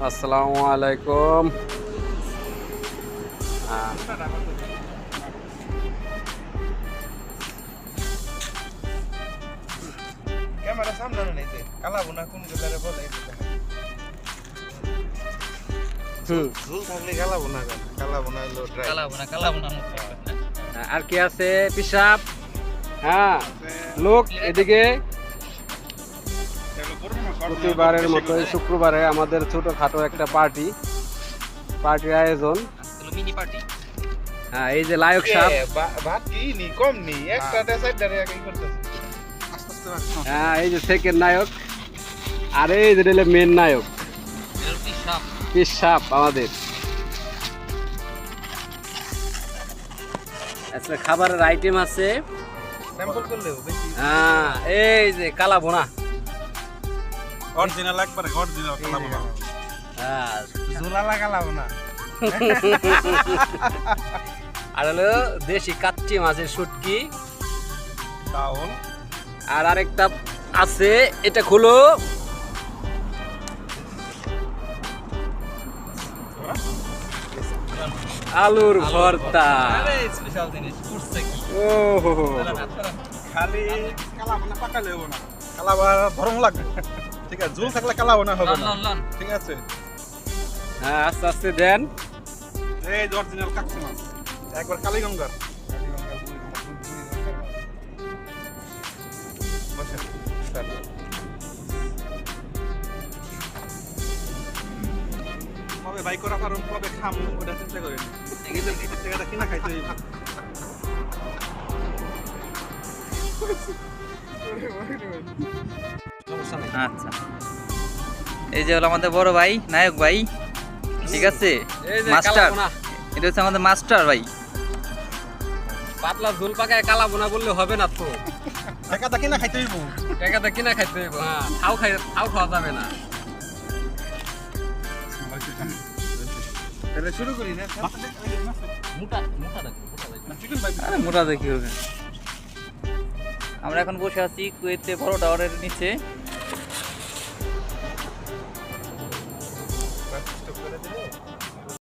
আসসালামু আলাইকুম। ক্যামেরা সামনে নেই তে কালা বোনা কোন জায়গায় বলে ঝুল থাকলে কালা বোনা হলো ড্রাই কালা বোনা আর কি আছে পিসাব? হ্যাঁ, লোক এদিকে প্রতিবারের মতো শুক্রবারে আমাদের ছোটখাটো একটা পার্টির আয়োজন। Mini party. হ্যাঁ, এই যে লায়ক সাহেব। ভাত কি নি কম নি একটা সাইড ধরে কি করতেছে আস্তে আস্তে রাখছো। হ্যাঁ, এই যে সেকেন্ড নায়ক আর এই যে মেন নায়ক পিসাব আমাদের। আচ্ছা, খাবারের আইটেম আছে। স্যাম্পল করলেও বেশি হ্যাঁ, এই যে কালা বোনা। অরিজিনাল একবারে অরিজিনাল কালা বোনা হ্যাঁ, ঝোলালা কালা বোনা আর হলো দেশি কাচ্চি মাছের শুটকি। চাউল আর আরেকটা আছে, এটা খুলো। আলুর ভর্তা। স্পেশাল জিনিস ফুটছে কি ওহো, খালি কালা বোনা পাকালে হবে না, কালা বোনা ধরম লাগবে। ঠিক আছে, ঝোল থাকলে কালা বোনা হবে না। লন ঠিক আছে, হ্যাঁ, আস্তে আস্তে দেন। এই অরিজিনাল কাচ্চি মাছ একবার কালীগঙ্গার বসেন স্যার। কবে বাইক করা পারুন, কবে খামু ওটা চিন্তা করেন। নিজের টাকাটা কিনা খাইতে হইব। সমস্যা নেই। আচ্ছা, এই যে হলো আমাদের বড় ভাই নায়ক ভাই, ঠিক আছে? এই যে মাস্টার, কালা বোনা। এটা হচ্ছে আমাদের মাস্টার ভাই। পাতলা ঝোল পাকায় কালা বোনা বললে হবে না তো, টাকাটা কিনা খাইতে হইব। টাকাটা কিনা খাইতে হইব। হ্যাঁ, খাও খাওয়া যাবে না। তাহলে শুরু করি না। চিকেন ভাই আরে মোটা দেখি হবে। আমরা এখন বসে আছি কুয়েতে বড় টাওয়ারের নিচে।